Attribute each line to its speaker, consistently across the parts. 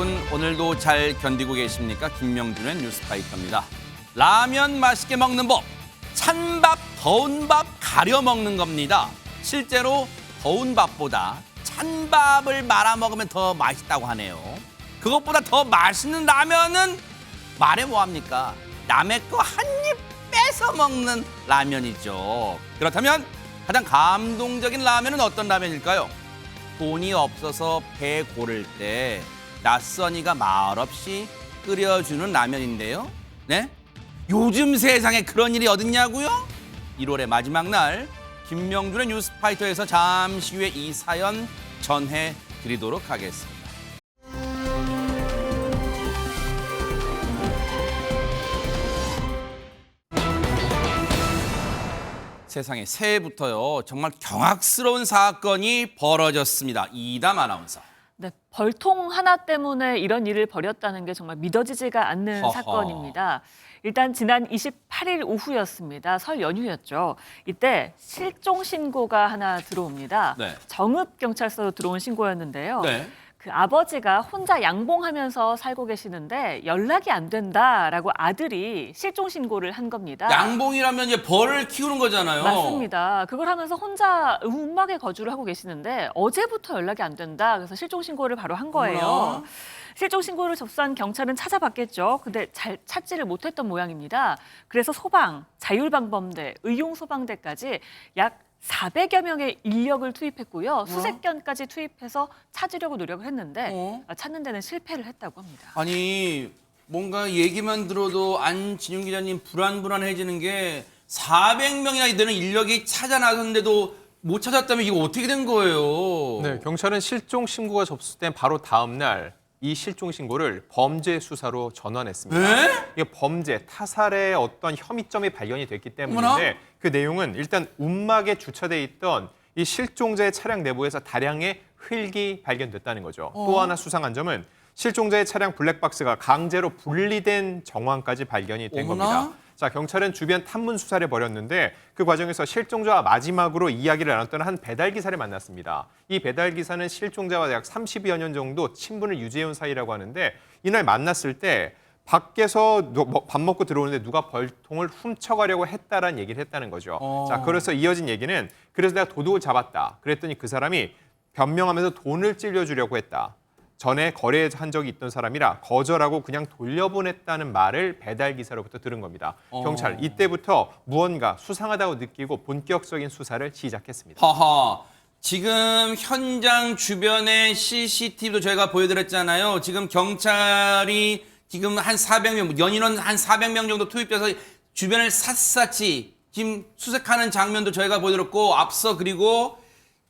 Speaker 1: 여러분 오늘도 잘 견디고 계십니까? 김명준의 뉴스파이터입니다. 라면 맛있게 먹는 법, 찬밥, 더운 밥 가려 먹는 겁니다. 실제로 더운 밥보다 찬밥을 말아 먹으면 더 맛있다고 하네요. 그것보다 더 맛있는 라면은 말해 뭐합니까? 남의 거 한 입 뺏어 먹는 라면이죠. 그렇다면 가장 감동적인 라면은 어떤 라면일까요? 돈이 없어서 배 고를 때 낯선이가 말없이 끓여주는 라면인데요. 네? 요즘 세상에 그런 일이 어딨냐고요? 1월의 마지막 날 김명준의 뉴스파이터에서 잠시 후에 이 사연 전해드리도록 하겠습니다. 세상에 새해부터요 정말 경악스러운 사건이 벌어졌습니다. 이담 아나운서.
Speaker 2: 네, 벌통 하나 때문에 이런 일을 벌였다는 게 정말 믿어지지가 않는
Speaker 1: 허허.
Speaker 2: 사건입니다. 일단 지난 28일 오후였습니다. 설 연휴였죠. 이때 실종 신고가 하나 들어옵니다.
Speaker 1: 네.
Speaker 2: 정읍경찰서로 들어온 신고였는데요.
Speaker 1: 네.
Speaker 2: 그 아버지가 혼자 양봉하면서 살고 계시는데 연락이 안 된다라고 아들이 실종 신고를 한 겁니다.
Speaker 1: 양봉이라면 이제 벌을 키우는 거잖아요.
Speaker 2: 맞습니다. 그걸 하면서 혼자 움막에 거주를 하고 계시는데 어제부터 연락이 안 된다. 그래서 실종 신고를 바로 한 거예요.
Speaker 1: 어머나.
Speaker 2: 실종 신고를 접수한 경찰은 찾아봤겠죠. 근데 잘 찾지를 못했던 모양입니다. 그래서 소방, 자율방범대, 의용소방대까지 약 400여 명의 인력을 투입했고요. 수색견까지 투입해서 찾으려고 노력을 했는데 찾는 데는 실패를 했다고 합니다.
Speaker 1: 아니 뭔가 얘기만 들어도 안진용 기자님 불안해지는 게 400명이나 되는 인력이 찾아 나섰는데도 못 찾았다면 이거 어떻게 된 거예요?
Speaker 3: 네, 경찰은 실종 신고가 접수된 바로 다음 날 이 실종 신고를 범죄 수사로 전환했습니다.
Speaker 1: 네?
Speaker 3: 이게 범죄, 타살의 어떤 혐의점이 발견이 됐기 때문인데
Speaker 1: 어머나?
Speaker 3: 그 내용은 일단 움막에 주차돼 있던 이 실종자의 차량 내부에서 다량의 흙이 발견됐다는 거죠. 또 하나 수상한 점은 실종자의 차량 블랙박스가 강제로 분리된 정황까지 발견이 된
Speaker 1: 어머나?
Speaker 3: 겁니다. 자, 경찰은 주변 탐문 수사를 벌였는데 그 과정에서 실종자와 마지막으로 이야기를 나눴던 한 배달기사를 만났습니다. 이 배달기사는 실종자와 약 30여 년 정도 친분을 유지해온 사이라고 하는데 이날 만났을 때 밖에서 밥 먹고 들어오는데 누가 벌통을 훔쳐가려고 했다라는 얘기를 했다는 거죠. 자, 그래서 이어진 얘기는 그래서 내가 도둑을 잡았다. 그랬더니 그 사람이 변명하면서 돈을 찔려주려고 했다. 전에 거래한 적이 있던 사람이라 거절하고 그냥 돌려보냈다는 말을 배달기사로부터 들은 겁니다. 경찰 이때부터 무언가 수상하다고 느끼고 본격적인 수사를 시작했습니다.
Speaker 1: 하하. 지금 현장 주변의 CCTV도 저희가 보여드렸잖아요. 지금 경찰이 지금 한 400명, 연인원 한 400명 정도 투입돼서 주변을 샅샅이 지금 수색하는 장면도 저희가 보여드렸고 앞서 그리고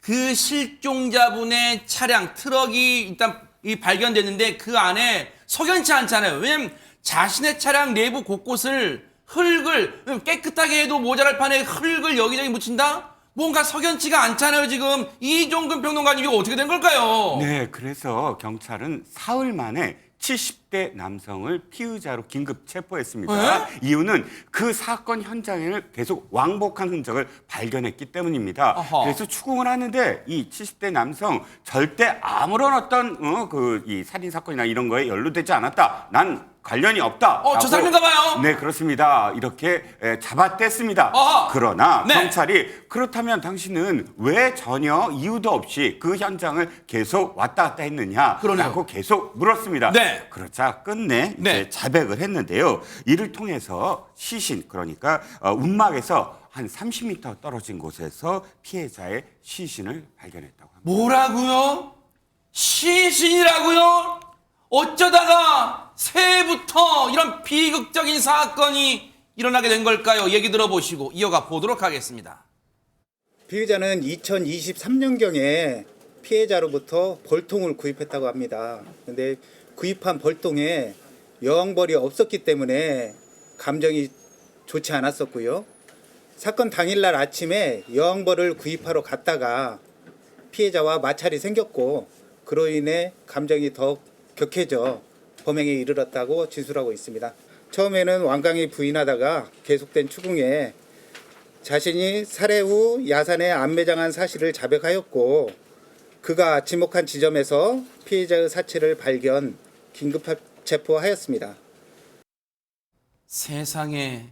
Speaker 1: 그 실종자분의 차량, 트럭이 일단 발견됐는데 그 안에 석연치 않잖아요. 왜냐면 자신의 차량 내부 곳곳을 흙을 깨끗하게 해도 모자랄 판에 흙을 여기저기 묻힌다? 뭔가 석연치가 않잖아요. 지금 이종근 평론가님 이거 어떻게 된 걸까요?
Speaker 4: 네, 그래서 경찰은 사흘 만에 70대 남성을 피의자로 긴급 체포했습니다. 이유는 그 사건 현장에는 계속 왕복한 흔적을 발견했기 때문입니다.
Speaker 1: 어허.
Speaker 4: 그래서 추궁을 하는데 이 70대 남성 절대 아무런 어떤 이 살인 사건이나 이런 거에 연루되지 않았다. 난 관련이 없다.
Speaker 1: 저 사람인가 봐요.
Speaker 4: 네, 그렇습니다. 이렇게 잡아댔습니다.
Speaker 1: 어허.
Speaker 4: 그러나
Speaker 1: 네.
Speaker 4: 경찰이 그렇다면 당신은 왜 전혀 이유도 없이 그 현장을 계속 왔다 갔다 했느냐라고
Speaker 1: 그러네요.
Speaker 4: 계속 물었습니다.
Speaker 1: 네.
Speaker 4: 그러자 끝내
Speaker 1: 네.
Speaker 4: 이제 자백을 했는데요. 이를 통해서 시신, 그러니까 움막에서 한 30m 떨어진 곳에서 피해자의 시신을 발견했다고 합니다.
Speaker 1: 뭐라고요? 시신이라고요? 어쩌다가 새해부터 이런 비극적인 사건이 일어나게 된 걸까요? 얘기 들어보시고 이어가 보도록 하겠습니다.
Speaker 5: 피의자는 2023년경에 피해자로부터 벌통을 구입했다고 합니다. 그런데 구입한 벌통에 여왕벌이 없었기 때문에 감정이 좋지 않았었고요. 사건 당일날 아침에 여왕벌을 구입하러 갔다가 피해자와 마찰이 생겼고 그로 인해 감정이 더 격해져 범행에 이르렀다고 진술하고 있습니다. 처음에는 완강히 부인하다가 계속된 추궁에 자신이 살해 후 야산에 안매장한 사실을 자백하였고 그가 지목한 지점에서 피해자의 사체를 발견, 긴급 체포하였습니다.
Speaker 1: 세상에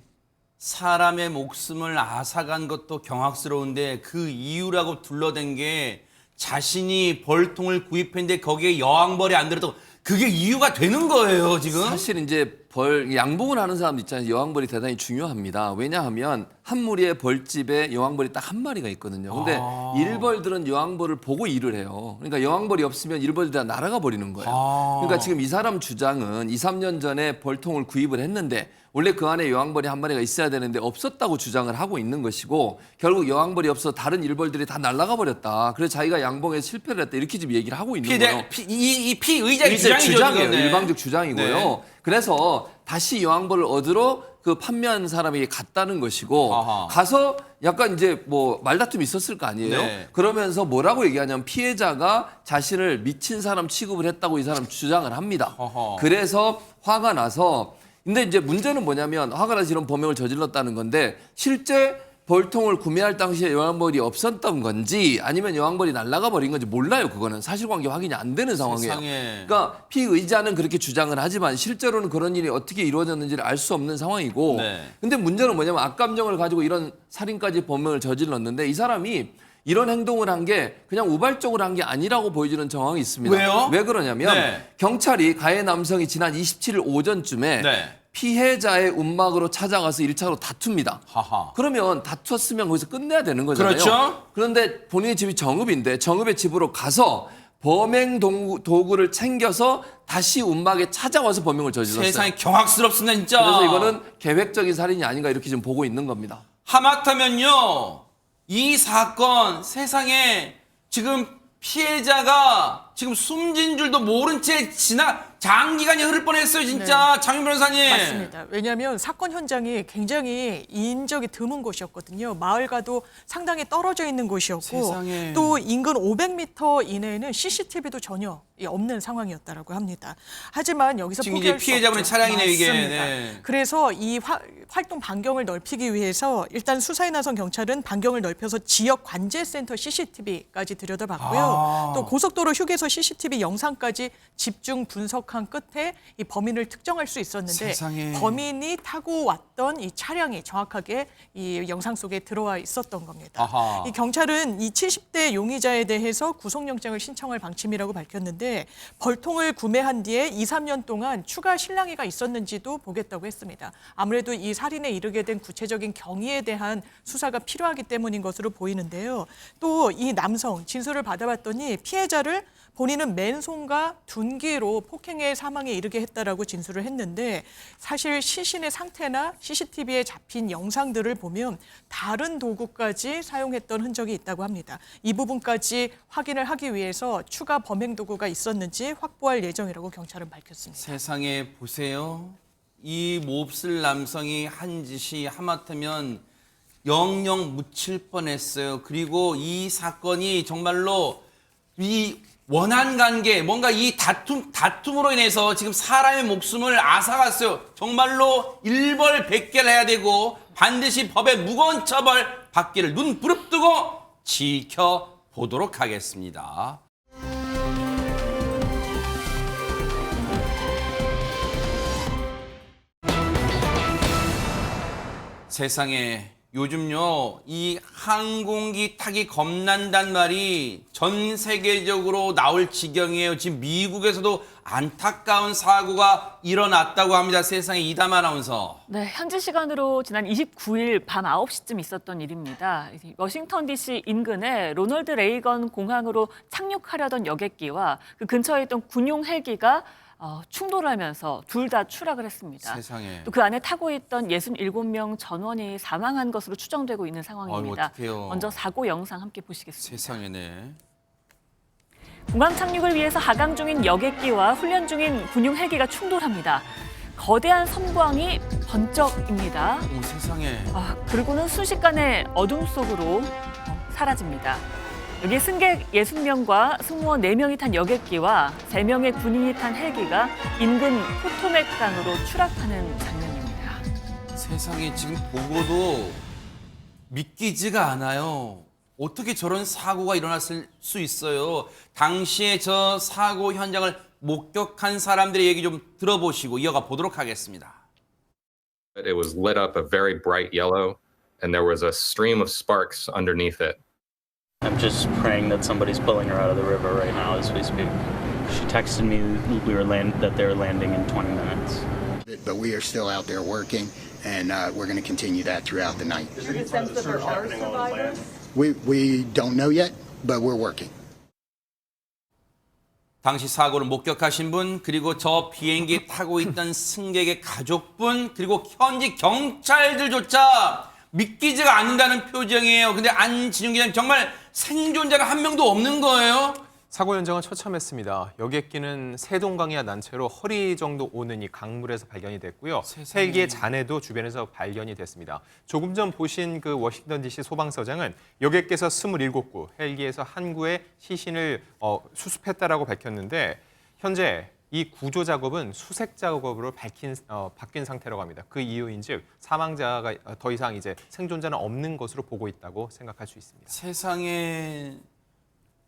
Speaker 1: 사람의 목숨을 앗아간 것도 경악스러운데 그 이유라고 둘러댄 게 자신이 벌통을 구입했는데 거기에 여왕벌이 안 들었다고 그게 이유가 되는 거예요, 지금?
Speaker 6: 사실 이제 양봉을 하는 사람도 있잖아요. 여왕벌이 대단히 중요합니다. 왜냐하면 한 무리의 벌집에 여왕벌이 딱 한 마리가 있거든요. 근데 일벌들은 여왕벌을 보고 일을 해요. 그러니까 여왕벌이 없으면 일벌들이 다 날아가 버리는 거예요. 그러니까 지금 이 사람 주장은 2, 3년 전에 벌통을 구입을 했는데 원래 그 안에 여왕벌이 한 마리가 있어야 되는데 없었다고 주장을 하고 있는 것이고 결국 여왕벌이 없어 다른 일벌들이 다 날아가 버렸다. 그래서 자기가 양봉에 실패를 했다. 이렇게 지금 얘기를 하고 있는 거예요.
Speaker 1: 이 피의자의 주장이죠,
Speaker 6: 주장이에요.
Speaker 1: 이거는.
Speaker 6: 일방적 주장이고요.
Speaker 1: 네.
Speaker 6: 그래서 다시 여왕벌을 얻으러 그 판매한 사람에게 갔다는 것이고
Speaker 1: 아하.
Speaker 6: 가서 약간 이제 뭐 말다툼이 있었을 거 아니에요.
Speaker 1: 네.
Speaker 6: 그러면서 뭐라고 얘기하냐면 피해자가 자신을 미친 사람 취급을 했다고 이 사람 주장을 합니다.
Speaker 1: 어허.
Speaker 6: 그래서 화가 나서 근데 이제 문제는 뭐냐면 화가 나서 이런 범행을 저질렀다는 건데 실제 벌통을 구매할 당시에 여왕벌이 없었던 건지 아니면 여왕벌이 날아가 버린 건지 몰라요. 그거는 사실관계 확인이 안 되는 상황이에요.
Speaker 1: 세상에.
Speaker 6: 그러니까 피의자는 그렇게 주장을 하지만 실제로는 그런 일이 어떻게 이루어졌는지를 알 수 없는 상황이고
Speaker 1: 네.
Speaker 6: 근데 문제는 뭐냐면 악감정을 가지고 이런 살인까지 범행을 저질렀는데 이 사람이 이런 행동을 한 게 그냥 우발적으로 한 게 아니라고 보여지는 정황이 있습니다.
Speaker 1: 왜요?
Speaker 6: 왜 그러냐면
Speaker 1: 네.
Speaker 6: 경찰이 가해 남성이 지난 27일 오전쯤에
Speaker 1: 네.
Speaker 6: 피해자의 움막으로 찾아가서 1차로 다툽니다.
Speaker 1: 하하.
Speaker 6: 그러면 다투었으면 거기서 끝내야 되는 거잖아요.
Speaker 1: 그렇죠.
Speaker 6: 그런데 본인의 집이 정읍인데 정읍의 집으로 가서 범행 도구를 챙겨서 다시 움막에 찾아와서 범행을 저질렀어요.
Speaker 1: 세상에 경악스럽습니다, 진짜.
Speaker 6: 그래서 이거는 계획적인 살인이 아닌가 이렇게 지금 보고 있는 겁니다.
Speaker 1: 하마터면요, 이 사건 세상에 지금 피해자가 지금 숨진 줄도 모른 채 장기간이 흐를 뻔했어요, 진짜. 장윤 변호사님.
Speaker 7: 맞습니다. 왜냐하면 사건 현장이 굉장히 인적이 드문 곳이었거든요. 마을과도 상당히 떨어져 있는 곳이었고
Speaker 1: 세상에.
Speaker 7: 또 인근 500m 이내에는 CCTV도 전혀 없는 상황이었다라고 합니다. 하지만 여기서
Speaker 1: 지금
Speaker 7: 포기할
Speaker 1: 이제
Speaker 7: 수
Speaker 1: 피해자분의
Speaker 7: 없죠.
Speaker 1: 차량이네요, 이게.
Speaker 7: 맞습니다.
Speaker 1: 네.
Speaker 7: 그래서 이 활동 반경을 넓히기 위해서 일단 수사에 나선 경찰은 반경을 넓혀서 지역 관제센터 CCTV까지 들여다봤고요. 또 고속도로 휴게소 CCTV 영상까지 집중 분석한 끝에 이 범인을 특정할 수 있었는데
Speaker 1: 세상에.
Speaker 7: 범인이 타고 왔던 이 차량이 정확하게 이 영상 속에 들어와 있었던 겁니다.
Speaker 1: 아하.
Speaker 7: 이 경찰은 이 70대 용의자에 대해서 구속영장을 신청할 방침이라고 밝혔는데 벌통을 구매한 뒤에 2, 3년 동안 추가 실랑이가 있었는지도 보겠다고 했습니다. 아무래도 이 살인에 이르게 된 구체적인 경위에 대한 수사가 필요하기 때문인 것으로 보이는데요. 또 이 남성 진술을 받아봤더니 피해자를 본인은 맨손과 둔기로 폭행해 사망에 이르게 했다라고 진술을 했는데 사실 시신의 상태나 CCTV에 잡힌 영상들을 보면 다른 도구까지 사용했던 흔적이 있다고 합니다. 이 부분까지 확인을 하기 위해서 추가 범행 도구가 있었는지 확보할 예정이라고 경찰은 밝혔습니다.
Speaker 1: 세상에 보세요. 이 몹쓸 남성이 한 짓이 하마터면 영영 묻힐 뻔했어요. 그리고 이 사건이 정말로 이 원한 관계, 뭔가 이 다툼으로 인해서 지금 사람의 목숨을 앗아갔어요. 정말로 일벌백계를 해야 되고 반드시 법의 무거운 처벌 받기를 눈 부릅뜨고 지켜보도록 하겠습니다. 세상에 요즘요 이 항공기 타기 겁난단 말이 전 세계적으로 나올 지경이에요. 지금 미국에서도 안타까운 사고가 일어났다고 합니다. 세상에 이담 아나운서.
Speaker 2: 네, 현지 시간으로 지난 29일 밤 9시쯤 있었던 일입니다. 워싱턴 DC 인근에 로널드 레이건 공항으로 착륙하려던 여객기와 그 근처에 있던 군용 헬기가 충돌하면서 둘 다 추락을 했습니다.
Speaker 1: 세상에.
Speaker 2: 또 그 안에 타고 있던 67명 전원이 사망한 것으로 추정되고 있는 상황입니다.
Speaker 1: 어떡해요.
Speaker 2: 먼저 사고 영상 함께 보시겠습니다.
Speaker 1: 세상에네.
Speaker 2: 공항 착륙을 위해서 하강 중인 여객기와 훈련 중인 군용 헬기가 충돌합니다. 거대한 섬광이 번쩍입니다.
Speaker 1: 오, 세상에.
Speaker 2: 그리고는 순식간에 어둠 속으로 사라집니다. 여기 승객 60명과 승무원 4명이 탄 여객기와 3명의 군인이 탄 헬기가 인근 포토맥 강으로 추락하는 장면입니다.
Speaker 1: 세상에 지금 보고도 믿기지가 않아요. 어떻게 저런 사고가 일어났을 수 있어요? 당시에 저 사고 현장을 목격한 사람들의 얘기 좀 들어보시고 이어가 보도록 하겠습니다.
Speaker 8: It was lit up a very bright yellow, and there was a stream of sparks underneath it.
Speaker 9: I'm just praying that somebody's pulling her out of the river right now as we speak. She texted me that they were landing in 20 minutes.
Speaker 5: But we are still out there working, and we're going to continue that throughout the night.
Speaker 2: Is there a sense that there are survivors?
Speaker 5: We don't know yet, but we're working.
Speaker 1: 당시 사고를 목격하신 분, 그리고 저 비행기 타고 있던 승객의 가족분, 그리고 현지 경찰들조차 믿기지가 않는다는 표정이에요. 근데 안진용 기자님, 정말 생존자가 한 명도 없는 거예요?
Speaker 3: 사고 현장은 처참했습니다. 여객기는 세동강이와 난채로 허리 정도 오는 이 강물에서 발견이 됐고요. 헬기의 잔해도 주변에서 발견이 됐습니다. 조금 전 보신 그 워싱턴 DC 소방서장은 여객기에서 27구, 헬기에서 한 구의 시신을 수습했다라고 밝혔는데 현재 이 구조 작업은 수색 작업으로 바뀐 상태라고 합니다. 그 이유인즉 사망자가 더 이상 이제 생존자는 없는 것으로 보고 있다고 생각할 수 있습니다.
Speaker 1: 세상에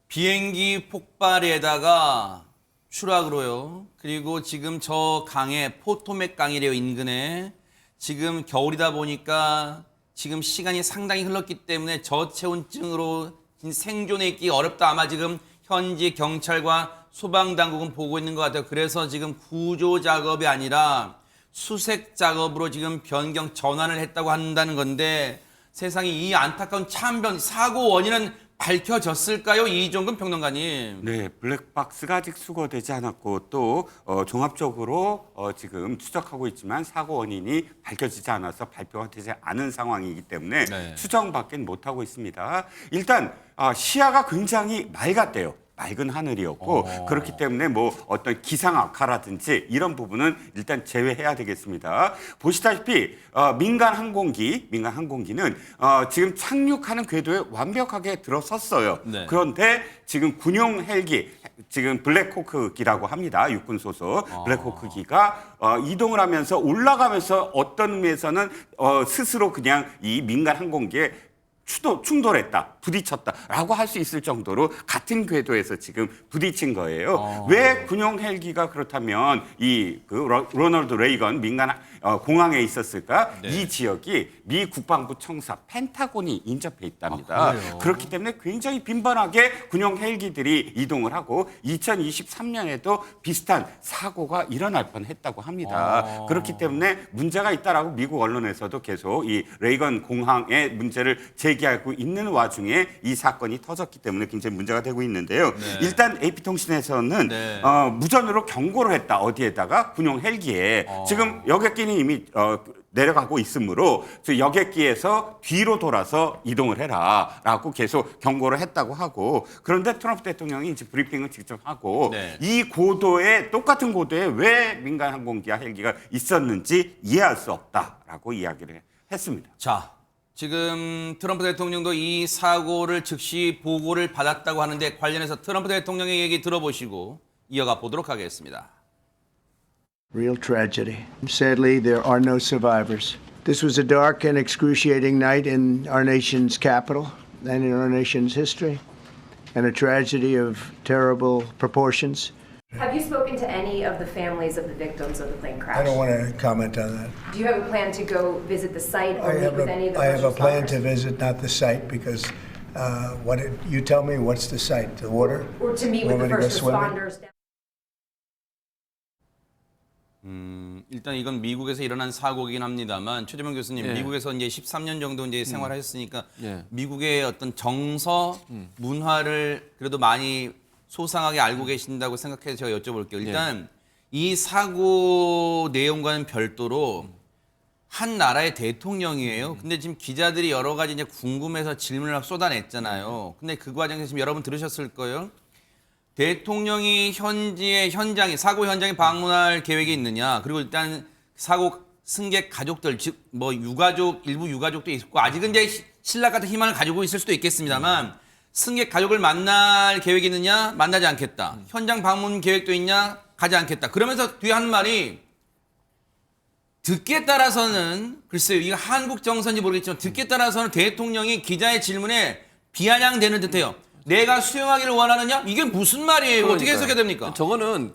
Speaker 1: 비행기 폭발에다가 추락으로요. 그리고 지금 저 강에 포토맥 강이래요, 인근에. 지금 겨울이다 보니까 지금 시간이 상당히 흘렀기 때문에 저체온증으로 생존해 있기 어렵다. 아마 지금 현지 경찰과 소방당국은 보고 있는 것 같아요. 그래서 지금 구조 작업이 아니라 수색 작업으로 지금 변경 전환을 했다고 한다는 건데 세상에 이 안타까운 참변, 사고 원인은 밝혀졌을까요? 이종근 평론가님.
Speaker 4: 네, 블랙박스가 아직 수거되지 않았고 또 종합적으로 지금 추적하고 있지만 사고 원인이 밝혀지지 않아서 발표가 되지 않은 상황이기 때문에
Speaker 1: 네.
Speaker 4: 추정밖에 못하고 있습니다. 일단 시야가 굉장히 맑았대요. 맑은 하늘이었고 그렇기 때문에 뭐 어떤 기상 악화라든지 이런 부분은 일단 제외해야 되겠습니다. 보시다시피 민간 항공기는 지금 착륙하는 궤도에 완벽하게 들어섰어요.
Speaker 1: 네.
Speaker 4: 그런데 지금 군용 헬기, 지금 블랙호크기라고 합니다. 육군 소속 블랙호크기가 이동을 하면서 올라가면서 어떤 의미에서는 스스로 그냥 이 민간 항공기에 충돌했다, 부딪혔다라고 할 수 있을 정도로 같은 궤도에서 지금 부딪힌 거예요. 왜 군용 헬기가 그렇다면 로널드 레이건 민간 공항에 있었을까?
Speaker 1: 네.
Speaker 4: 이 지역이 미 국방부 청사 펜타곤이 인접해 있답니다. 그렇기 때문에 굉장히 빈번하게 군용 헬기들이 이동을 하고 2023년에도 비슷한 사고가 일어날 뻔했다고 합니다. 그렇기 때문에 문제가 있다라고 미국 언론에서도 계속 이 레이건 공항의 문제를 제기하고 있는 와중에 이 사건이 터졌기 때문에 굉장히 문제가 되고 있는데요.
Speaker 1: 네.
Speaker 4: 일단 AP통신에서는
Speaker 1: 네.
Speaker 4: 무전으로 경고를 했다. 어디에다가? 군용 헬기에. 지금 여객기는 이미 내려가고 있으므로 여객기에서 뒤로 돌아서 이동을 해라라고 계속 경고를 했다고 하고 그런데 트럼프 대통령이 이제 브리핑을 직접 하고
Speaker 1: 네.
Speaker 4: 이 고도에 똑같은 고도에 왜 민간 항공기와 헬기가 있었는지 이해할 수 없다라고 이야기를 했습니다.
Speaker 1: 자, 지금 트럼프 대통령도 이 사고를 즉시 보고를 받았다고 하는데 관련해서 트럼프 대통령의 얘기 들어보시고 이어가 보도록 하겠습니다.
Speaker 10: Real tragedy. Sadly, there are no survivors. This was a dark and excruciating night in our nation's capital and in our nation's history, and a tragedy of terrible proportions.
Speaker 11: Have you spoken to any of the families of the victims of the plane crash?
Speaker 10: I don't want to comment on that.
Speaker 11: Do you have a plan to go visit the site or meet with any of the
Speaker 10: I have a
Speaker 11: first
Speaker 10: plan to
Speaker 11: responders?
Speaker 10: visit, not the site, because you tell me what's the site? The water?
Speaker 11: Or to meet with
Speaker 10: Want
Speaker 11: the
Speaker 10: me to go
Speaker 11: first
Speaker 10: swimming?
Speaker 11: responders?
Speaker 1: 일단 이건 미국에서 일어난 사고이긴 합니다만 최재명 교수님,
Speaker 6: 예.
Speaker 1: 미국에서 이제 13년 정도 이제 생활하셨으니까
Speaker 6: 예.
Speaker 1: 미국의 어떤 정서, 문화를 그래도 많이 소상하게 알고 계신다고 생각해서 제가 여쭤볼게요. 일단 이 사고 내용과는 별도로 한 나라의 대통령이에요. 근데 지금 기자들이 여러 가지 이제 궁금해서 질문을 막 쏟아냈잖아요. 근데 그 과정에서 지금 여러분 들으셨을 거예요. 대통령이 현장에 사고 현장에 방문할 계획이 있느냐? 그리고 일단 사고 승객 가족들 즉 뭐 일부 유가족도 있고 아직은 이제 신라 같은 희망을 가지고 있을 수도 있겠습니다만 승객 가족을 만날 계획이 있느냐? 만나지 않겠다. 현장 방문 계획도 있냐? 가지 않겠다. 그러면서 뒤에 하는 말이 듣기에 따라서는 글쎄요, 이거 한국 정서인지 모르겠지만 듣기에 따라서는 대통령이 기자의 질문에 비아냥대는 듯해요. 내가 수용하기를 원하느냐? 이게 무슨 말이에요? 어떻게 해석해야 됩니까?
Speaker 6: 저거는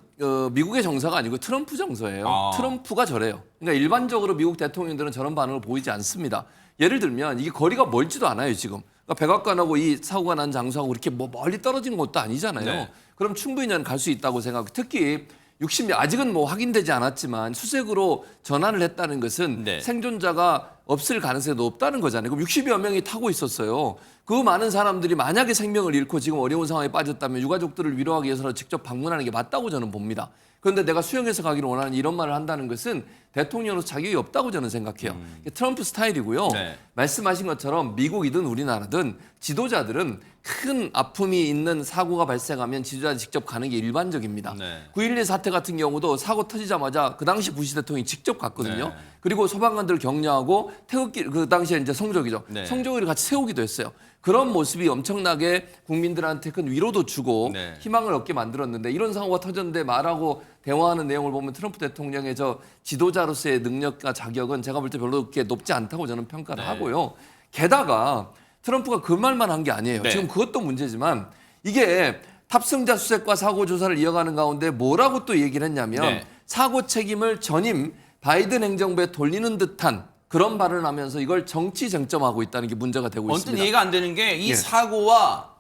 Speaker 6: 미국의 정서가 아니고 트럼프 정서예요.
Speaker 1: 아.
Speaker 6: 트럼프가 저래요. 그러니까 일반적으로 미국 대통령들은 저런 반응을 보이지 않습니다. 예를 들면 이게 거리가 멀지도 않아요, 지금. 그러니까 백악관하고 이 사고가 난 장소하고 이렇게 뭐 멀리 떨어지는 것도 아니잖아요.
Speaker 1: 네.
Speaker 6: 그럼 충분히 저는 갈 수 있다고 생각해요. 특히 60명 아직은 뭐 확인되지 않았지만 수색으로 전환을 했다는 것은
Speaker 1: 네.
Speaker 6: 생존자가 없을 가능성이 높다는 거잖아요. 그럼 60여 명이 타고 있었어요. 그 많은 사람들이 만약에 생명을 잃고 지금 어려운 상황에 빠졌다면 유가족들을 위로하기 위해서 직접 방문하는 게 맞다고 저는 봅니다. 그런데 내가 수용해서 가기를 원하는 이런 말을 한다는 것은 대통령으로서 자격이 없다고 저는 생각해요. 트럼프 스타일이고요.
Speaker 1: 네.
Speaker 6: 말씀하신 것처럼 미국이든 우리나라든 지도자들은 큰 아픔이 있는 사고가 발생하면 지도자들이 직접 가는 게 일반적입니다.
Speaker 1: 네.
Speaker 6: 9.11 사태 같은 경우도 사고 터지자마자 그 당시 부시 대통령이 직접 갔거든요.
Speaker 1: 네.
Speaker 6: 그리고 소방관들을 격려하고 태극기 그 당시에 이제 성조기죠.
Speaker 1: 네.
Speaker 6: 성조기를 같이 세우기도 했어요. 그런 모습이 엄청나게 국민들한테 큰 위로도 주고
Speaker 1: 네.
Speaker 6: 희망을 얻게 만들었는데 이런 사고가 터졌는데 말하고 대화하는 내용을 보면 트럼프 대통령의 저 지도자로서의 능력과 자격은 제가 볼 때 별로 그렇게 높지 않다고 저는 평가를
Speaker 1: 네.
Speaker 6: 하고요. 게다가 트럼프가 그 말만 한 게 아니에요.
Speaker 1: 네.
Speaker 6: 지금 그것도 문제지만 이게 탑승자 수색과 사고 조사를 이어가는 가운데 뭐라고 또 얘기를 했냐면
Speaker 1: 네.
Speaker 6: 사고 책임을 전임 바이든 행정부에 돌리는 듯한 그런 발언을 하면서 이걸 정치 쟁점하고 있다는 게 문제가 되고
Speaker 1: 언뜻
Speaker 6: 있습니다.
Speaker 1: 이해가 안 되는 게 이
Speaker 6: 예.
Speaker 1: 사고와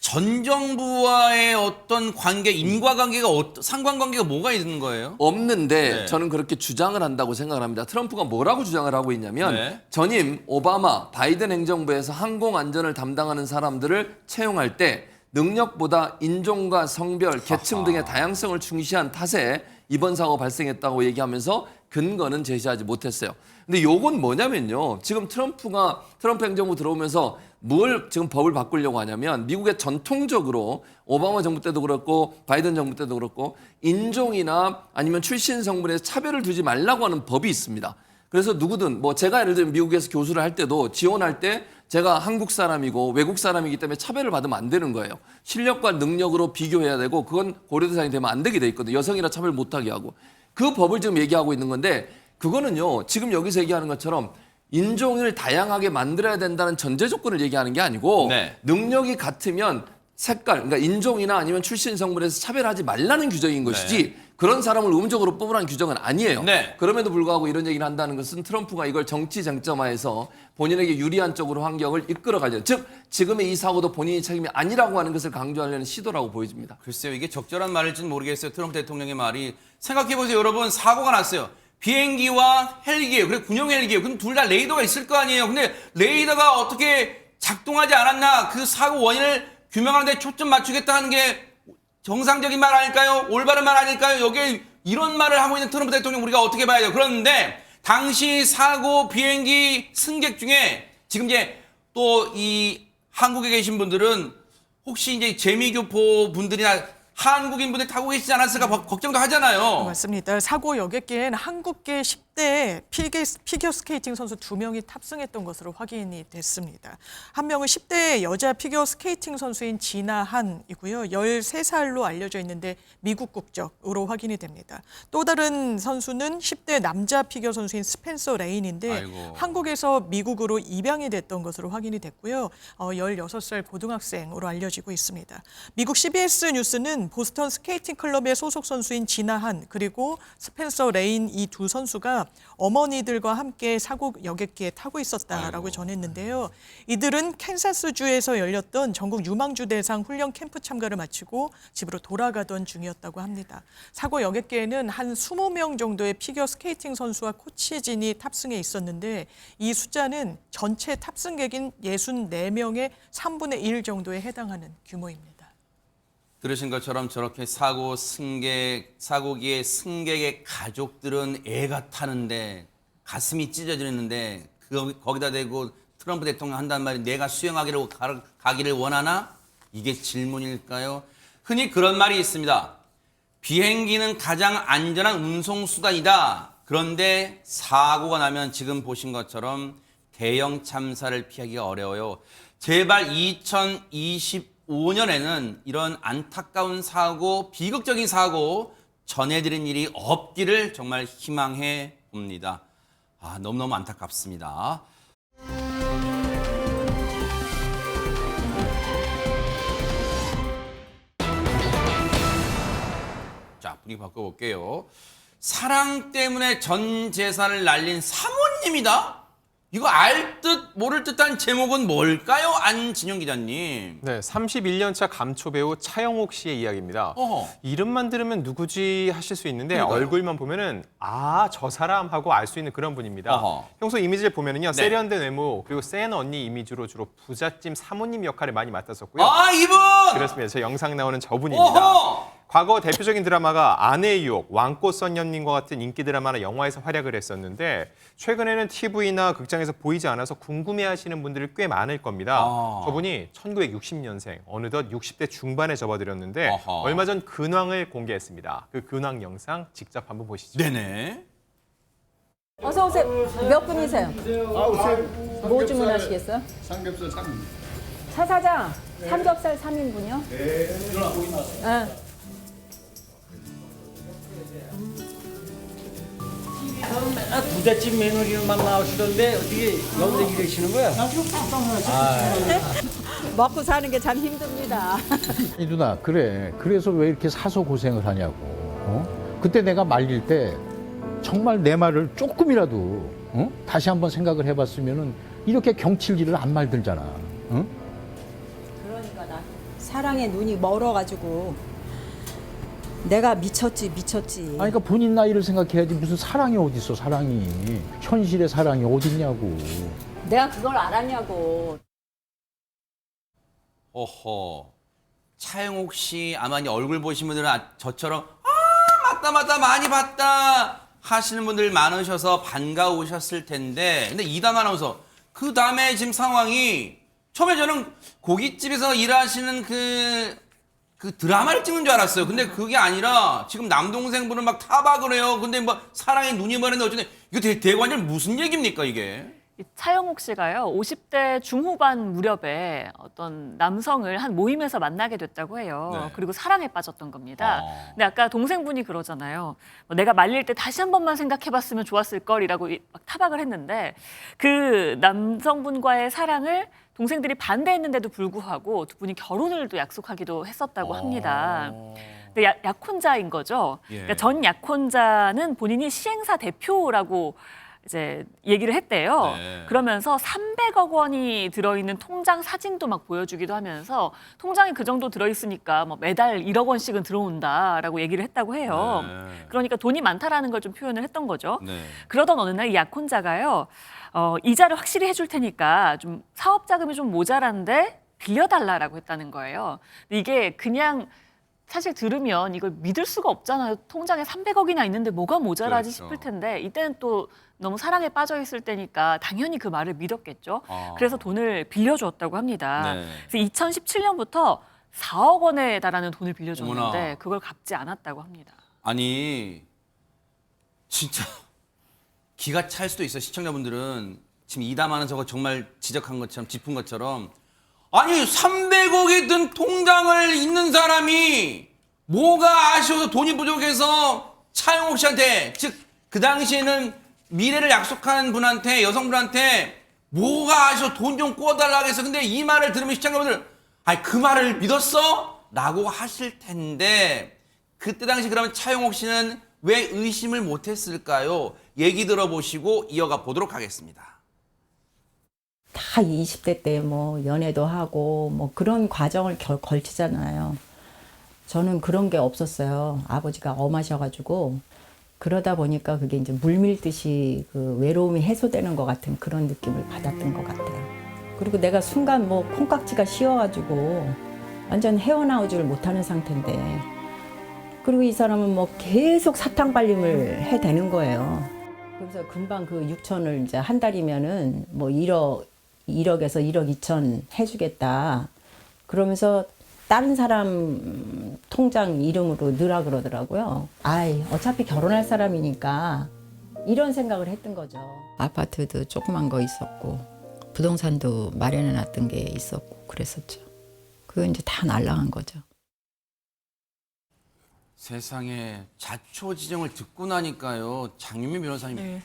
Speaker 1: 전 정부와의 어떤 관계, 인과관계가 상관관계가 뭐가 있는 거예요?
Speaker 6: 없는데
Speaker 1: 네.
Speaker 6: 저는 그렇게 주장을 한다고 생각을 합니다. 트럼프가 뭐라고 주장을 하고 있냐면
Speaker 1: 네.
Speaker 6: 전임 오바마 바이든 행정부에서 항공 안전을 담당하는 사람들을 채용할 때 능력보다 인종과 성별, 계층 등의 다양성을 중시한 탓에 이번 사고가 발생했다고 얘기하면서 근거는 제시하지 못했어요. 근데 요건 뭐냐면요. 지금 트럼프 행정부 들어오면서 뭘 지금 법을 바꾸려고 하냐면 미국의 전통적으로 오바마 정부 때도 그렇고 바이든 정부 때도 그렇고 인종이나 아니면 출신 성분에 차별을 두지 말라고 하는 법이 있습니다. 그래서 누구든 뭐 제가 예를 들면 미국에서 교수를 할 때도 지원할 때 제가 한국 사람이고 외국 사람이기 때문에 차별을 받으면 안 되는 거예요. 실력과 능력으로 비교해야 되고 그건 고려 대상이 되면 안 되게 돼 있거든요. 여성이라 차별 못하게 하고. 그 법을 지금 얘기하고 있는 건데 그거는요. 지금 여기서 얘기하는 것처럼 인종을 다양하게 만들어야 된다는 전제 조건을 얘기하는 게 아니고
Speaker 1: 네.
Speaker 6: 능력이 같으면 색깔, 그러니까 인종이나 아니면 출신 성분에서 차별하지 말라는 규정인 것이지 그런 사람을 음적으로 뽑으라는 규정은 아니에요.
Speaker 1: 네.
Speaker 6: 그럼에도 불구하고 이런 얘기를 한다는 것은 트럼프가 이걸 정치 쟁점화해서 본인에게 유리한 쪽으로 환경을 이끌어가려는 즉 지금의 이 사고도 본인이 책임이 아니라고 하는 것을 강조하려는 시도라고 보여집니다.
Speaker 1: 글쎄요, 이게 적절한 말일지는 모르겠어요. 트럼프 대통령의 말이. 생각해보세요, 여러분. 사고가 났어요. 비행기와 헬기예요. 그리고 군용 헬기예요. 그럼 둘 다 레이더가 있을 거 아니에요. 근데 레이더가 어떻게 작동하지 않았나 그 사고 원인을 규명하는 데 초점 맞추겠다 하는 게 정상적인 말 아닐까요? 올바른 말 아닐까요? 여기에 이런 말을 하고 있는 트럼프 대통령 우리가 어떻게 봐야 돼요? 그런데 당시 사고 비행기 승객 중에 지금 이제 또 이 한국에 계신 분들은 혹시 이제 재미교포 분들이나 한국인 분들 타고 계시지 않았을까 걱정도 하잖아요.
Speaker 7: 맞습니다. 사고 여객기엔 한국계 10대 피겨 스케이팅 선수 2명이 탑승했던 것으로 확인이 됐습니다. 한 명은 10대 여자 피겨 스케이팅 선수인 진아한이고요. 13살로 알려져 있는데 미국 국적으로 확인이 됩니다. 또 다른 선수는 10대 남자 피겨 선수인 스펜서 레인인데
Speaker 1: 아이고.
Speaker 7: 한국에서 미국으로 입양이 됐던 것으로 확인이 됐고요. 16살 고등학생으로 알려지고 있습니다. 미국 CBS 뉴스는 보스턴 스케이팅 클럽의 소속 선수인 진아한 그리고 스펜서 레인 이 두 선수가 어머니들과 함께 사고 여객기에 타고 있었다라고 전했는데요. 이들은 캔사스주에서 열렸던 전국 유망주 대상 훈련 캠프 참가를 마치고 집으로 돌아가던 중이었다고 합니다. 사고 여객기에는 한 20명 정도의 피겨 스케이팅 선수와 코치진이 탑승해 있었는데 이 숫자는 전체 탑승객인 64명의 3분의 1 정도에 해당하는 규모입니다.
Speaker 1: 들으신 것처럼 저렇게 사고기의 승객의 가족들은 애가 타는데 가슴이 찢어지는데 거기다 대고 트럼프 대통령 한단 말이 내가 수영하기를 가기를 원하나? 이게 질문일까요? 흔히 그런 말이 있습니다. 비행기는 가장 안전한 운송수단이다. 그런데 사고가 나면 지금 보신 것처럼 대형 참사를 피하기가 어려워요. 제발 2025년에는 이런 안타까운 사고, 비극적인 사고 전해드린 일이 없기를 정말 희망해 봅니다. 너무너무 안타깝습니다. 자, 분위기 바꿔볼게요. 사랑 때문에 전 재산을 날린 사모님이다? 이거 알 듯 모를 듯한 제목은 뭘까요? 안진영 기자님.
Speaker 3: 네, 31년 차 감초 배우 차영옥 씨의 이야기입니다.
Speaker 1: 어허.
Speaker 3: 이름만 들으면 누구지 하실 수 있는데
Speaker 1: 그러니까요.
Speaker 3: 얼굴만 보면은 아, 저 사람 하고 알 수 있는 그런 분입니다.
Speaker 1: 어허.
Speaker 3: 평소 이미지를 보면은요.
Speaker 1: 네.
Speaker 3: 세련된 외모 그리고 센 언니 이미지로 주로 부잣집 사모님 역할을 많이 맡았었고요.
Speaker 1: 아, 이분!
Speaker 3: 그렇습니다. 저 영상 나오는 저분입니다.
Speaker 1: 어허!
Speaker 3: 과거 대표적인 드라마가 아내의 유혹, 왕꽃 선녀님과 같은 인기 드라마나 영화에서 활약을 했었는데 최근에는 TV나 극장에서 보이지 않아서 궁금해하시는 분들이 꽤 많을 겁니다.
Speaker 1: 아.
Speaker 3: 저분이 1960년생, 어느덧 60대 중반에 접어들었는데
Speaker 1: 아하.
Speaker 3: 얼마 전 근황을 공개했습니다. 그 근황 영상 직접 한번 보시죠.
Speaker 1: 네네.
Speaker 12: 어서 오세요. 몇 분이세요? 뭐 주문하시겠어요?
Speaker 5: 삼겹살 3인.
Speaker 12: 차 사장, 삼겹살 3인분이요? 네.
Speaker 13: 부잣집 며느리만 나오시던데 어떻게 여기서 일하시는 거야?
Speaker 12: 먹고 사는 게 참 힘듭니다.
Speaker 13: 이 누나 그래. 그래서 왜 이렇게 사서 고생을 하냐고. 어? 그때 내가 말릴 때 정말 내 말을 조금이라도 다시 한번 생각을 해봤으면은 이렇게 경칠지를 안 말들잖아. 응?
Speaker 12: 그러니까 나 사랑에 눈이 멀어가지고 내가 미쳤지.
Speaker 13: 아니, 그러니까 본인 나이를 생각해야지 무슨 사랑이 어딨어, 사랑이. 현실의 사랑이 어딨냐고.
Speaker 12: 내가 그걸 알았냐고.
Speaker 1: 어허. 차영옥 씨 아마 이 얼굴 보신 분들은 저처럼 맞다 많이 봤다 하시는 분들 많으셔서 반가우셨을 텐데 근데 이담 아나운서 그 다음에 지금 상황이 처음에 저는 고깃집에서 일하시는 그 드라마를 찍는 줄 알았어요. 근데 그게 아니라 지금 남동생분은 막 타박을 해요. 근데 뭐 사랑에 눈이 멀었는데 어쨌든 이거 대관절 무슨 얘기입니까 이게?
Speaker 2: 이 차영옥 씨가요, 50대 중후반 무렵에 어떤 남성을 한 모임에서 만나게 됐다고 해요.
Speaker 1: 네.
Speaker 2: 그리고 사랑에 빠졌던 겁니다. 근데 아까 동생분이 그러잖아요. 내가 말릴 때 다시 한 번만 생각해봤으면 좋았을 걸이라고 막 타박을 했는데 그 남성분과의 사랑을 동생들이 반대했는데도 불구하고 두 분이 결혼을 또 약속하기도 했었다고 합니다. 근데 약혼자인 거죠.
Speaker 1: 예.
Speaker 2: 그러니까 전 약혼자는 본인이 시행사 대표라고 이제 얘기를 했대요.
Speaker 1: 네.
Speaker 2: 그러면서 300억 원이 들어있는 통장 사진도 막 보여주기도 하면서 통장에 그 정도 들어있으니까 뭐 매달 1억 원씩은 들어온다라고 얘기를 했다고 해요.
Speaker 1: 네.
Speaker 2: 그러니까 돈이 많다라는 걸 좀 표현을 했던 거죠.
Speaker 1: 네.
Speaker 2: 그러던 어느 날 이 약혼자가요. 이자를 확실히 해줄 테니까 좀 사업 자금이 좀 모자란데 빌려달라라고 했다는 거예요. 근데 이게 그냥 사실 들으면 이걸 믿을 수가 없잖아요. 통장에 300억이나 있는데 뭐가 모자라지
Speaker 1: 그렇죠.
Speaker 2: 싶을 텐데 이때는 또 너무 사랑에 빠져 있을 때니까 당연히 그 말을 믿었겠죠. 그래서 돈을 빌려주었다고 합니다.
Speaker 1: 네.
Speaker 2: 그래서 2017년부터 4억 원에 달하는 돈을 빌려줬는데
Speaker 1: 어머나.
Speaker 2: 그걸 갚지 않았다고 합니다.
Speaker 1: 아니 진짜 기가 찰 수도 있어요. 시청자분들은 지금 이담하는 저거 정말 지적한 것처럼 짚은 것처럼 아니 300억이 든 통장을 있는 사람이 뭐가 아쉬워서 돈이 부족해서 차영옥 씨한테 즉 그 당시에는 미래를 약속한 분한테 여성분한테 뭐가 아쉬워 돈 좀 꿔달라고 해서 근데 이 말을 들으면 시청자분들 아니 그 말을 믿었어? 라고 하실 텐데 그때 당시 그러면 차영옥 씨는 왜 의심을 못했을까요? 얘기 들어보시고 이어가 보도록 하겠습니다.
Speaker 12: 다 20대 때 뭐 연애도 하고 뭐 그런 과정을 걸치잖아요. 저는 그런 게 없었어요. 아버지가 엄하셔가지고 그러다 보니까 그게 이제 물밀듯이 그 외로움이 해소되는 것 같은 그런 느낌을 받았던 것 같아요. 그리고 내가 순간 뭐 콩깍지가 씌워가지고 완전 헤어나오지를 못하는 상태인데 그리고 이 사람은 뭐 계속 사탕 발림을 해대는 거예요. 그래서 금방 그 6천을 이제 한 달이면은 뭐 1억에서 1억 2천 해주겠다. 그러면서 다른 사람 통장 이름으로 넣으라 그러더라고요. 아이, 어차피 결혼할 사람이니까 이런 생각을 했던 거죠. 아파트도 조그만 거 있었고 부동산도 마련해 놨던 게 있었고 그랬었죠. 그거 이제 다 날라간 거죠.
Speaker 1: 세상에 자초지종을 듣고 나니까요. 장유미 변호사님
Speaker 7: 네.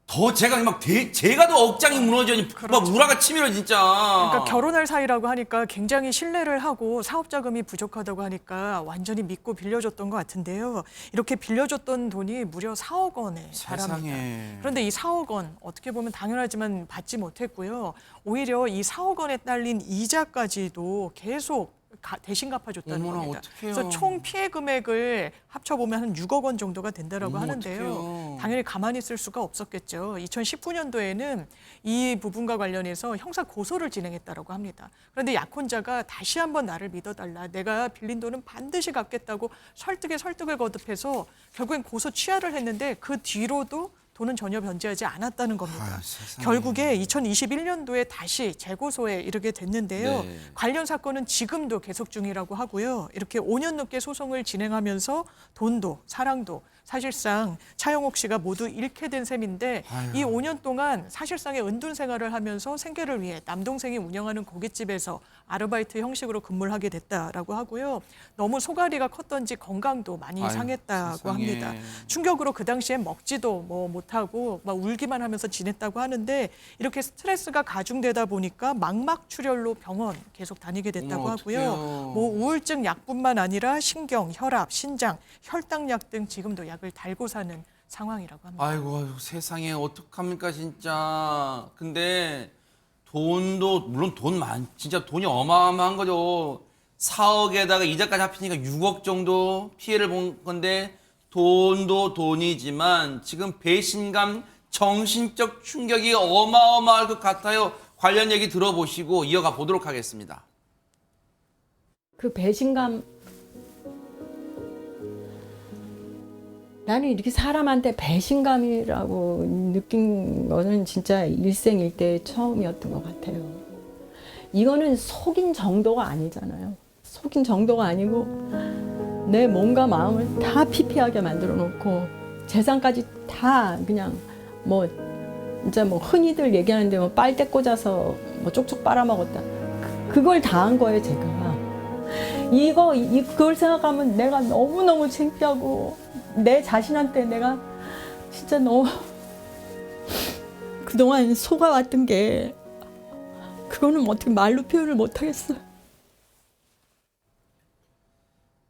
Speaker 1: 더 제가 제가 더 억장이 무너져, 막 우라가 치밀어 진짜.
Speaker 7: 그러니까 결혼할 사이라고 하니까 굉장히 신뢰를 하고 사업 자금이 부족하다고 하니까 완전히 믿고 빌려줬던 것 같은데요. 이렇게 빌려줬던 돈이 무려 4억 원에 달합니다. 그런데 이 4억 원 어떻게 보면 당연하지만 받지 못했고요. 오히려 이 4억 원에 딸린 이자까지도 계속 대신 갚아줬다는 겁니다.
Speaker 1: 어떡해요.
Speaker 7: 그래서 총 피해 금액을 합쳐보면 한 6억 원 정도가 된다라고 하는데요.
Speaker 1: 어떡해요.
Speaker 7: 당연히 가만히 있을 수가 없었겠죠. 2019년도에는 이 부분과 관련해서 형사 고소를 진행했다라고 합니다. 그런데 약혼자가 다시 한번 나를 믿어달라. 내가 빌린 돈은 반드시 갚겠다고 설득을 거듭해서 결국엔 고소 취하를 했는데 그 뒤로도 돈은 전혀 변제하지 않았다는 겁니다. 결국에 2021년도에 다시 재고소에 이르게 됐는데요.
Speaker 1: 네.
Speaker 7: 관련 사건은 지금도 계속 중이라고 하고요. 이렇게 5년 넘게 소송을 진행하면서 돈도 사랑도 사실상 차영옥 씨가 모두 잃게 된 셈인데 이 5년 동안 사실상의 은둔 생활을 하면서 생계를 위해 남동생이 운영하는 고깃집에서 아르바이트 형식으로 근무를 하게 됐다라고 하고요. 너무 소가리가 컸던지 건강도 많이 상했다고
Speaker 1: 세상에.
Speaker 7: 합니다. 충격으로 그 당시엔 먹지도 못하고 막 울기만 하면서 지냈다고 하는데 이렇게 스트레스가 가중되다 보니까 망막출혈로 병원 계속 다니게 됐다고 하고요. 뭐 우울증 약뿐만 아니라 신경, 혈압, 신장, 혈당약 등 지금도 약을 달고 사는 상황이라고 합니다.
Speaker 1: 아이고 세상에 어떡합니까 진짜. 근데 돈도 물론 진짜 돈이 어마어마한 거죠. 4억에다가 이자까지 합치니까 6억 정도 피해를 본 건데 돈도 돈이지만 지금 배신감, 정신적 충격이 어마어마할 것 같아요. 관련 얘기 들어보시고 이어가 보도록 하겠습니다.
Speaker 12: 그 배신감, 나는 이렇게 사람한테 배신감이라고 느낀 거는 진짜 일생일대 처음이었던 것 같아요. 이거는 속인 정도가 아니잖아요. 속인 정도가 아니고 내 몸과 마음을 다 피폐하게 만들어 놓고 재산까지 다 그냥 뭐 진짜 뭐 흔히들 얘기하는데 뭐 빨대 꽂아서 뭐 쪽쪽 빨아먹었다. 그걸 다 한 거예요, 제가. 그걸 생각하면 내가 너무너무 창피하고 내 자신한테 내가 진짜 너무 그동안 속아왔던 게 그거는 어떻게 말로 표현을 못하겠어요.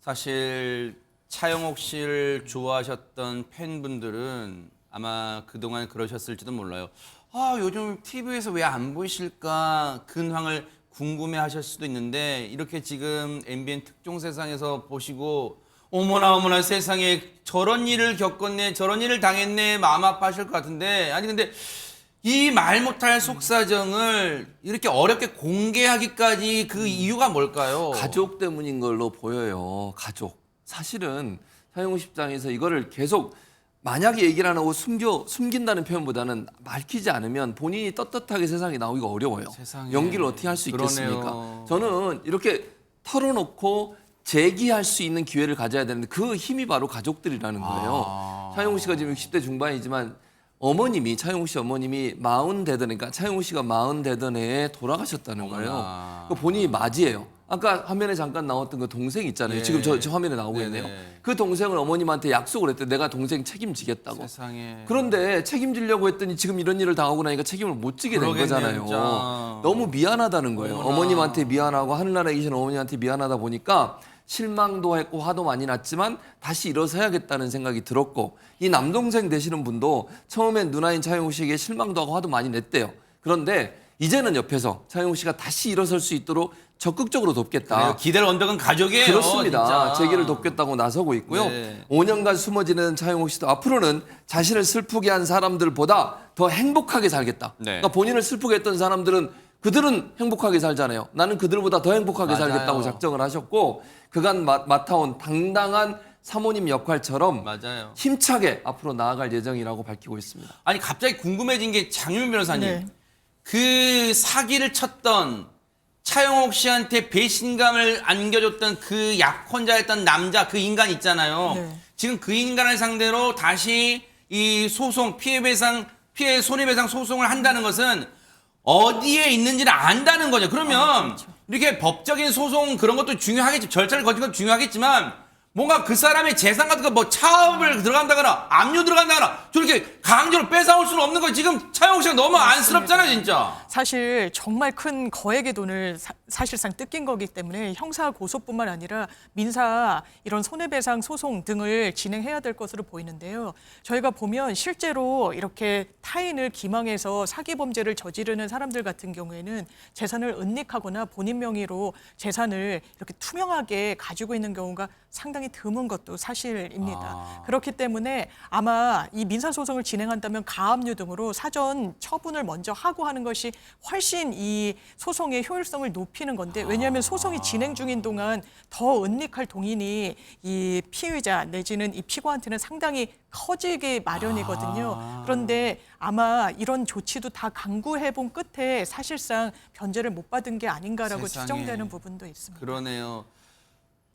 Speaker 1: 사실 차영옥 씨를 좋아하셨던 팬분들은 아마 그동안 그러셨을지도 몰라요. 요즘 TV에서 왜 안 보이실까 근황을 궁금해하실 수도 있는데 이렇게 지금 MBN 특종세상에서 보시고 어머나 세상에 저런 일을 겪었네, 저런 일을 당했네, 마음 아파하실 것 같은데 아니 근데 이 말 못할 속사정을 이렇게 어렵게 공개하기까지 그 이유가 뭘까요?
Speaker 6: 가족 때문인 걸로 보여요. 가족. 사실은 차영욱 씨 입장에서 이거를 계속 만약에 얘기를 안 하고 숨긴다는 표현보다는 밝히지 않으면 본인이 떳떳하게 세상에 나오기가 어려워요.
Speaker 1: 세상에.
Speaker 6: 연기를 어떻게 할 수 있겠습니까?
Speaker 1: 그러네요.
Speaker 6: 저는 이렇게 털어놓고 제기할 수 있는 기회를 가져야 되는데 그 힘이 바로 가족들이라는 거예요. 차영욱 씨가 지금 60대 중반이지만 차영욱 씨 어머님이 40대던, 그러니까 차영욱 씨가 40대던 해에 돌아가셨다는 거예요. 그 본인이 맞이에요. 아까 화면에 잠깐 나왔던 그 동생 있잖아요.
Speaker 1: 예.
Speaker 6: 지금 저 화면에 나오고 있네요. 그 동생을 어머님한테 약속을 했대. 내가 동생 책임지겠다고.
Speaker 1: 세상에.
Speaker 6: 그런데 책임지려고 했더니 지금 이런 일을 당하고 나니까 책임을 못 지게 된
Speaker 1: 그러겠네요,
Speaker 6: 거잖아요.
Speaker 1: 진짜.
Speaker 6: 너무 미안하다는 거예요.
Speaker 1: 어머나.
Speaker 6: 어머님한테 미안하고 하늘나라에 계신 어머님한테 미안하다 보니까 실망도 했고 화도 많이 났지만 다시 일어서야겠다는 생각이 들었고 이 남동생 되시는 분도 처음엔 누나인 차영욱 씨에게 실망도 하고 화도 많이 냈대요. 그런데 이제는 옆에서 차영욱 씨가 다시 일어설 수 있도록 적극적으로 돕겠다.
Speaker 1: 그래요. 기댈 언덕은 가족이에요.
Speaker 6: 그렇습니다.
Speaker 1: 진짜.
Speaker 6: 재기를 돕겠다고 나서고 있고요.
Speaker 1: 네.
Speaker 6: 5년간 숨어 지내는 차영욱 씨도 앞으로는 자신을 슬프게 한 사람들보다 더 행복하게 살겠다.
Speaker 1: 네.
Speaker 6: 그러니까 본인을 슬프게 했던 사람들은 그들은 행복하게 살잖아요. 나는 그들보다 더 행복하게
Speaker 1: 맞아요.
Speaker 6: 살겠다고 작정을 하셨고 그간 맡아온 당당한 사모님 역할처럼
Speaker 1: 맞아요.
Speaker 6: 힘차게 앞으로 나아갈 예정이라고 밝히고 있습니다.
Speaker 1: 아니 갑자기 궁금해진 게 장윤 변호사님.
Speaker 7: 네.
Speaker 1: 그 사기를 쳤던 차영옥 씨한테 배신감을 안겨줬던 그 약혼자였던 남자 그 인간 있잖아요.
Speaker 7: 네.
Speaker 1: 지금 그 인간을 상대로 다시 이 소송 피해 손해배상 소송을 한다는 것은 어디에 있는지를 안다는 거죠. 그러면
Speaker 7: 그렇죠.
Speaker 1: 이렇게 법적인 소송 그런 것도 중요하겠지. 절차를 거친 건 중요하겠지만 뭔가 그 사람의 재산 같은 거 뭐 차업을 들어간다거나 압류 들어간다거나 저렇게 강제로 뺏어올 수는 없는 거 지금 차영욱 씨가 너무 안쓰럽잖아요, 진짜.
Speaker 7: 사실 정말 큰 거액의 돈을 사실상 뜯긴 거기 때문에 형사 고소뿐만 아니라 민사 이런 손해배상 소송 등을 진행해야 될 것으로 보이는데요. 저희가 보면 실제로 이렇게 타인을 기망해서 사기 범죄를 저지르는 사람들 같은 경우에는 재산을 은닉하거나 본인 명의로 재산을 이렇게 투명하게 가지고 있는 경우가 상당히 드문 것도 사실입니다. 그렇기 때문에 아마 이 민사소송을 진행한다면 가압류 등으로 사전 처분을 먼저 하고 하는 것이 훨씬 이 소송의 효율성을 높이는 건데, 왜냐하면 소송이 진행 중인 동안 더 은닉할 동인이 이 피의자 내지는 이 피고한테는 상당히 커지기 마련이거든요. 그런데 아마 이런 조치도 다 강구해 본 끝에 사실상 변제를 못 받은 게 아닌가라고
Speaker 1: 세상에.
Speaker 7: 추정되는 부분도 있습니다.
Speaker 1: 그러네요.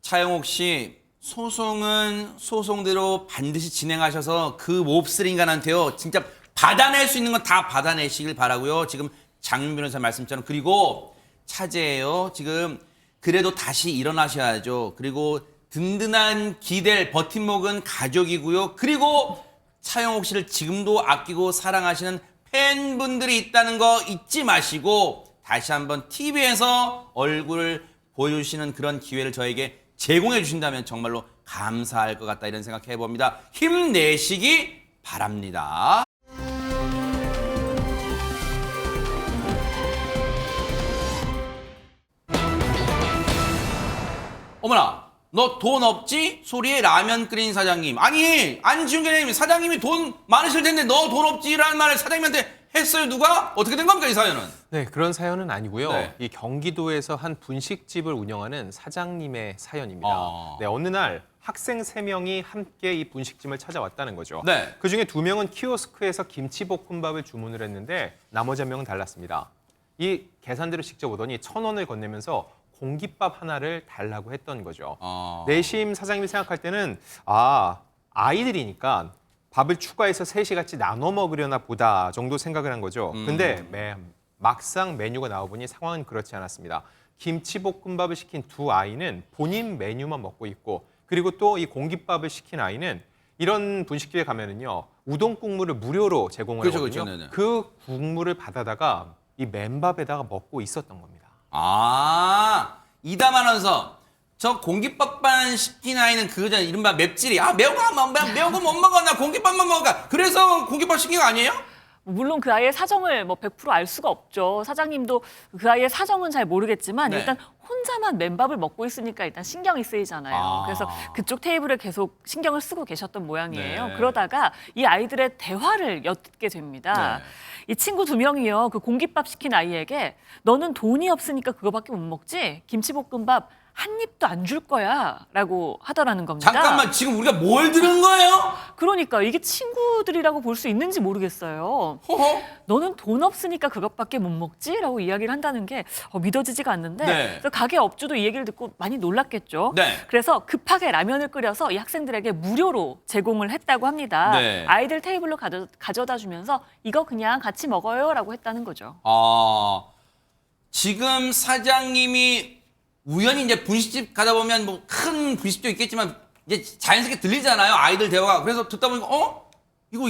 Speaker 1: 차영욱 씨, 소송은 소송대로 반드시 진행하셔서 그 몹쓸 인간한테요, 진짜 받아낼 수 있는 건 다 받아내시길 바라고요. 지금 장윤 변호사 말씀처럼. 그리고 차제예요. 지금 그래도 다시 일어나셔야죠. 그리고 든든한 기댈 버팀목은 가족이고요. 그리고 차영욱 씨를 지금도 아끼고 사랑하시는 팬분들이 있다는 거 잊지 마시고 다시 한번 TV에서 얼굴을 보여주시는 그런 기회를 저에게 제공해 주신다면 정말로 감사할 것 같다, 이런 생각해 봅니다. 힘내시기 바랍니다. 어머나, 너 돈 없지? 소리에 라면 끓인 사장님. 아니, 안지훈 교수님, 사장님이 돈 많으실 텐데 너 돈 없지라는 말을 사장님한테 했어요, 누가? 어떻게 된 겁니까, 이 사연은?
Speaker 3: 네, 그런 사연은 아니고요.
Speaker 1: 네.
Speaker 3: 이 경기도에서 한 분식집을 운영하는 사장님의 사연입니다. 네, 어느 날 학생 3명이 함께 이 분식집을 찾아왔다는 거죠.
Speaker 1: 네.
Speaker 3: 그중에 2명은 키오스크에서 김치볶음밥을 주문을 했는데 나머지 1명은 달랐습니다. 이 계산대로 직접 오더니 1,000원을 건네면서 공깃밥 하나를 달라고 했던 거죠. 내심 사장님이 생각할 때는 아이들이니까 밥을 추가해서 셋이 같이 나눠 먹으려나 보다 정도 생각을 한 거죠. 근데 막상 메뉴가 나와보니 상황은 그렇지 않았습니다. 김치볶음밥을 시킨 2 아이는 본인 메뉴만 먹고 있고, 그리고 또 이 공깃밥을 시킨 아이는 이런 분식집에 가면은요, 우동 국물을 무료로 제공을
Speaker 1: 그렇죠,
Speaker 3: 하거든요.
Speaker 1: 그렇죠. 네네.
Speaker 3: 그 국물을 받아다가 이 맨밥에다가 먹고 있었던 겁니다.
Speaker 1: 이담 아나운서, 저 공깃밥만 시킨 아이는 그거잖아, 이른바 맵찔이. 매운 거 못 먹어, 나 공깃밥만 먹어. 그래서 공깃밥 시킨 거 아니에요?
Speaker 2: 물론 그 아이의 사정을 뭐 100% 알 수가 없죠. 사장님도 그 아이의 사정은 잘 모르겠지만
Speaker 1: 네.
Speaker 2: 일단 혼자만 맨밥을 먹고 있으니까 일단 신경이 쓰이잖아요. 그래서 그쪽 테이블에 계속 신경을 쓰고 계셨던 모양이에요.
Speaker 1: 네.
Speaker 2: 그러다가 이 아이들의 대화를 엿듣게 됩니다.
Speaker 1: 네.
Speaker 2: 이 친구 2명이요. 그 공깃밥 시킨 아이에게 너는 돈이 없으니까 그거밖에 못 먹지? 김치볶음밥 한 입도 안 줄 거야 라고 하더라는 겁니다.
Speaker 1: 잠깐만, 지금 우리가 뭘 들은 거예요?
Speaker 2: 그러니까 이게 친구들이라고 볼 수 있는지 모르겠어요.
Speaker 1: 허허?
Speaker 2: 너는 돈 없으니까 그것밖에 못 먹지? 라고 이야기를 한다는 게 믿어지지가 않는데
Speaker 1: 네.
Speaker 2: 그래서 가게 업주도 이 얘기를 듣고 많이 놀랐겠죠.
Speaker 1: 네.
Speaker 2: 그래서 급하게 라면을 끓여서 이 학생들에게 무료로 제공을 했다고 합니다.
Speaker 1: 네.
Speaker 2: 아이들 테이블로 가져다 주면서 이거 그냥 같이 먹어요 라고 했다는 거죠.
Speaker 1: 지금 사장님이 우연히 이제 분식집 가다 보면 뭐 큰 분식집도 있겠지만 이제 자연스럽게 들리잖아요, 아이들 대화가. 그래서 듣다 보니까 이거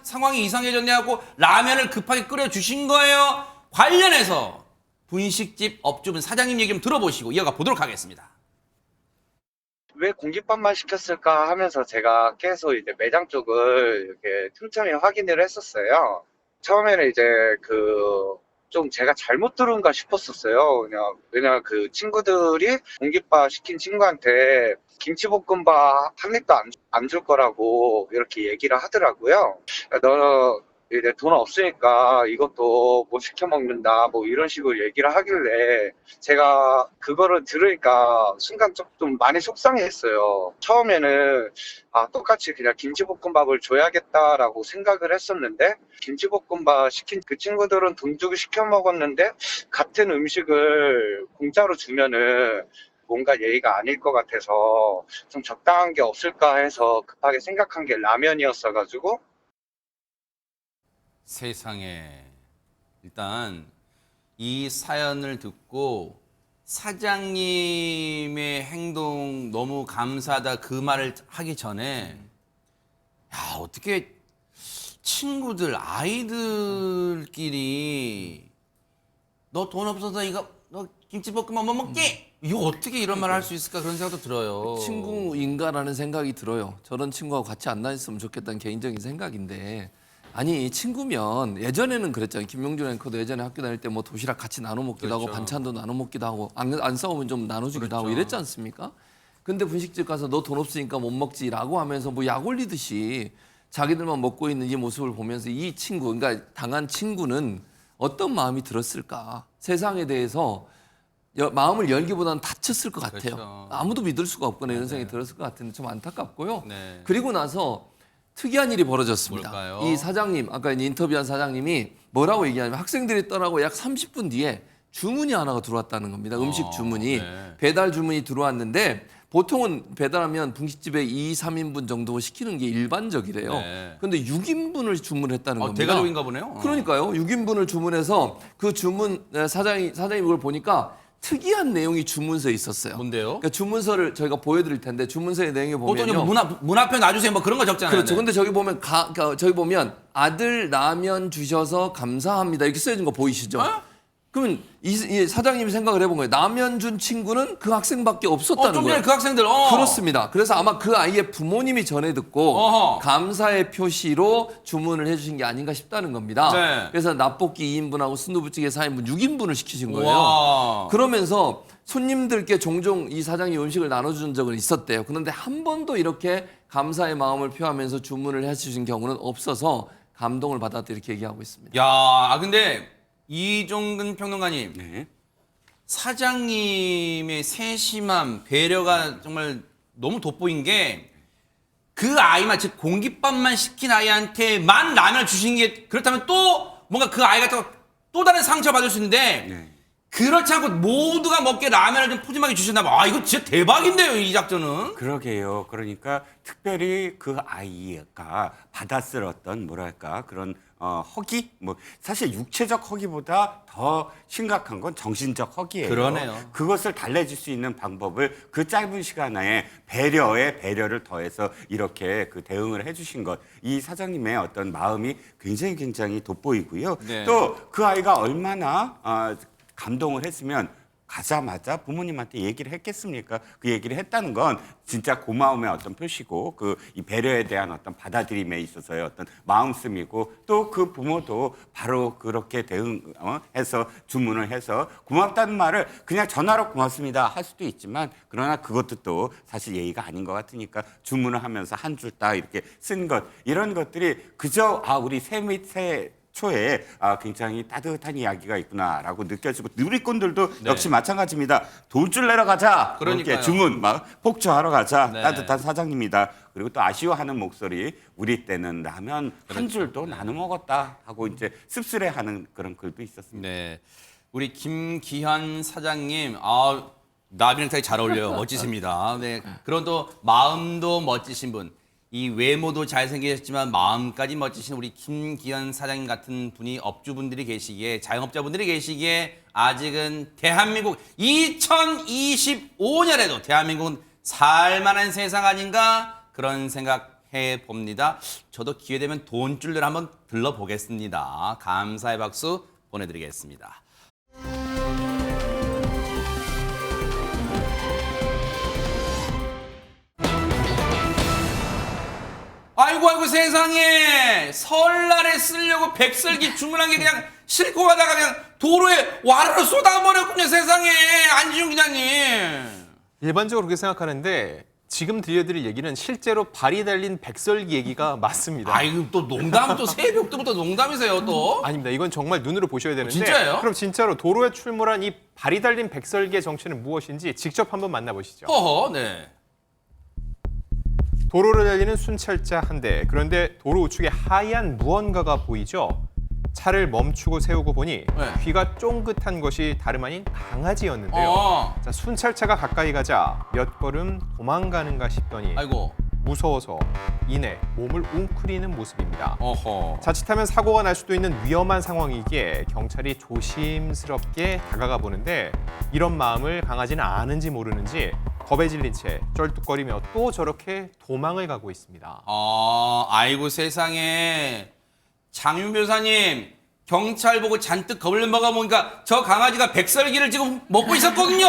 Speaker 1: 상황이 이상해졌네 하고 라면을 급하게 끓여 주신 거예요. 관련해서 분식집 업주분 사장님 얘기 좀 들어보시고 이어가 보도록 하겠습니다.
Speaker 14: 왜 공깃밥만 시켰을까 하면서 제가 계속 이제 매장 쪽을 이렇게 틈틈이 확인을 했었어요. 처음에는 이제 좀 제가 잘못 들은가 싶었었어요. 왜냐 그 친구들이 공깃밥 시킨 친구한테 김치볶음밥 한 입도 안 줄 거라고 이렇게 얘기를 하더라고요. 너 이제 돈 없으니까 이것도 못 시켜 먹는다 뭐 이런 식으로 얘기를 하길래 제가 그거를 들으니까 순간 좀 많이 속상했어요. 처음에는 똑같이 그냥 김치볶음밥을 줘야겠다라고 생각을 했었는데 김치볶음밥 시킨 그 친구들은 돈 주고 시켜 먹었는데 같은 음식을 공짜로 주면은 뭔가 예의가 아닐 것 같아서 좀 적당한 게 없을까 해서 급하게 생각한 게 라면이었어가지고.
Speaker 1: 세상에. 일단 이 사연을 듣고 사장님의 행동 너무 감사하다 그 말을 하기 전에 야 어떻게 친구들 아이들끼리 너 돈 없어서 이거 너 김치볶음밥 못 먹지? 이거 어떻게 이런 말을 할 수 있을까 그런 생각도 들어요.
Speaker 6: 친구인가라는 생각이 들어요. 저런 친구하고 같이 안 다녔으면 좋겠다는 개인적인 생각인데 아니 친구면 예전에는 그랬잖아요. 김명준 앵커도 예전에 학교 다닐 때 뭐 도시락 같이 나눠 먹기도 하고 반찬도 나눠 먹기도 하고 안 싸우면 좀 나눠주기도 하고 이랬지 않습니까? 근데 분식집 가서 너 돈 없으니까 못 먹지라고 하면서 뭐 약 올리듯이 자기들만 먹고 있는 이 모습을 보면서 이 친구, 그러니까 당한 친구는 어떤 마음이 들었을까? 세상에 대해서 마음을 열기보다는 닫혔을 것 같아요.
Speaker 1: 그렇죠.
Speaker 6: 아무도 믿을 수가 없거나 이런 생각이 들었을 것 같은데 좀 안타깝고요.
Speaker 1: 네.
Speaker 6: 그리고 나서 특이한 일이 벌어졌습니다.
Speaker 1: 뭘까요?
Speaker 6: 이 사장님, 아까 이제 인터뷰한 사장님이 뭐라고 얘기하냐면 학생들이 떠나고 약 30분 뒤에 주문이 하나가 들어왔다는 겁니다. 음식 주문이.
Speaker 1: 네.
Speaker 6: 배달 주문이 들어왔는데 보통은 배달하면 분식집에 2, 3인분 정도 시키는 게 일반적이래요.
Speaker 1: 네.
Speaker 6: 근데 6인분을 주문했다는 겁니다.
Speaker 1: 대가족인가 보네요.
Speaker 6: 그러니까요. 6인분을 주문해서 그 주문 사장이 그걸 보니까 특이한 내용이 주문서에 있었어요.
Speaker 1: 뭔데요?
Speaker 6: 그러니까 주문서를 저희가 보여드릴 텐데 주문서의 내용에
Speaker 1: 보통
Speaker 6: 보면요.
Speaker 1: 문 앞에 놔주세요 뭐 그런 거 적잖아요.
Speaker 6: 그렇죠.
Speaker 1: 네.
Speaker 6: 근데 저기 보면 저기 보면 아들 라면 주셔서 감사합니다 이렇게 써진 거 보이시죠? 그러면 이 사장님이 생각을 해본 거예요. 라면 준 친구는 그 학생밖에 없었다는
Speaker 1: 좀
Speaker 6: 거예요.
Speaker 1: 전에 그 학생들.
Speaker 6: 그렇습니다. 그래서 아마 그 아이의 부모님이 전해 듣고
Speaker 1: 어허.
Speaker 6: 감사의 표시로 주문을 해주신 게 아닌가 싶다는 겁니다.
Speaker 1: 네.
Speaker 6: 그래서 낙볶이 2인분하고 순두부찌개 4인분 6인분을 시키신 거예요.
Speaker 1: 와.
Speaker 6: 그러면서 손님들께 종종 이 사장이 음식을 나눠준 적은 있었대요. 그런데 한 번도 이렇게 감사의 마음을 표하면서 주문을 해주신 경우는 없어서 감동을 받았다 이렇게 얘기하고 있습니다.
Speaker 1: 야, 근데 이종근 평론가님,
Speaker 4: 네.
Speaker 1: 사장님의 세심함, 배려가 정말 너무 돋보인 게 그 아이만, 즉 공깃밥만 시킨 아이한테만 라면을 주신 게 그렇다면 또 뭔가 그 아이가 또 다른 상처를 받을 수 있는데
Speaker 4: 네.
Speaker 1: 그렇지 않고 모두가 먹게 라면을 좀 푸짐하게 주신다면 아 이거 진짜 대박인데요 이 작전은.
Speaker 4: 그러게요. 그러니까 특별히 그 아이가 받았을 어떤 뭐랄까 그런 허기? 뭐 사실 육체적 허기보다 더 심각한 건 정신적 허기예요.
Speaker 1: 그러네요.
Speaker 4: 그것을 달래줄 수 있는 방법을 그 짧은 시간 안에 배려에 배려를 더해서 이렇게 그 대응을 해주신 것. 이 사장님의 어떤 마음이 굉장히 돋보이고요.
Speaker 1: 네.
Speaker 4: 또 그 아이가 얼마나 감동을 했으면 가자마자 부모님한테 얘기를 했겠습니까? 그 얘기를 했다는 건 진짜 고마움의 어떤 표시고 이 배려에 대한 어떤 받아들임에 있어서의 어떤 마음씀이고 또 그 부모도 바로 그렇게 대응해서 주문을 해서 고맙다는 말을 그냥 전화로 고맙습니다 할 수도 있지만 그러나 그것도 또 사실 예의가 아닌 것 같으니까 주문을 하면서 한 줄 딱 이렇게 쓴 것 이런 것들이 그저 우리 새 초에 굉장히 따뜻한 이야기가 있구나라고 느껴지고 누리꾼들도
Speaker 1: 네.
Speaker 4: 역시 마찬가지입니다. 돌줄 내러 가자.
Speaker 1: 그러니까요.
Speaker 4: 이렇게 주문 막 폭주하러 가자.
Speaker 1: 네.
Speaker 4: 따뜻한 사장님이다. 그리고 또 아쉬워하는 목소리. 우리 때는 라면 한 줄도 나눠 먹었다 하고 이제 씁쓸해하는 그런 글도 있었습니다.
Speaker 1: 네, 우리 김기현 사장님, 나비랑 되게 잘 어울려요. 멋지십니다. 네, 그런 또 마음도 멋지신 분. 이 외모도 잘생기셨지만 마음까지 멋지신 우리 김기현 사장님 같은 분이 업주분들이 계시기에 자영업자분들이 계시기에 아직은 대한민국 2025년에도 대한민국은 살만한 세상 아닌가 그런 생각해 봅니다. 저도 기회 되면 돈줄을 한번 들러보겠습니다. 감사의 박수 보내드리겠습니다. 아이고 세상에 설날에 쓰려고 백설기 주문한 게 그냥 싣고 가다가 그냥 도로에 와르르 쏟아버렸군요. 세상에. 안지훈 기자님.
Speaker 3: 일반적으로 그렇게 생각하는데 지금 들려드릴 얘기는 실제로 발이 달린 백설기 얘기가 맞습니다.
Speaker 1: 아이고 또 농담 또 새벽 때부터 농담이세요 또.
Speaker 3: 아닙니다. 이건 정말 눈으로 보셔야 되는데.
Speaker 1: 진짜예요?
Speaker 3: 그럼 진짜로 도로에 출몰한 이 발이 달린 백설기의 정체는 무엇인지 직접 한번 만나보시죠.
Speaker 1: 허허, 네.
Speaker 3: 도로를 달리는 순찰차 한 대. 그런데 도로 우측에 하얀 무언가가 보이죠? 차를 멈추고 세우고 보니
Speaker 1: 네.
Speaker 3: 귀가 쫑긋한 것이 다름 아닌 강아지였는데요. 자, 순찰차가 가까이 가자 몇 걸음 도망가는가 싶더니
Speaker 1: 아이고.
Speaker 3: 무서워서 이내 몸을 웅크리는 모습입니다.
Speaker 1: 어허.
Speaker 3: 자칫하면 사고가 날 수도 있는 위험한 상황이기에 경찰이 조심스럽게 다가가 보는데 이런 마음을 강아지는 아는지 모르는지 겁에 질린 채 쩔뚝거리며 또 저렇게 도망을 가고 있습니다.
Speaker 1: 아이고 세상에. 장윤 변호사님, 경찰 보고 잔뜩 겁을 먹어보니까 저 강아지가 백설기를 지금 먹고 있었거든요.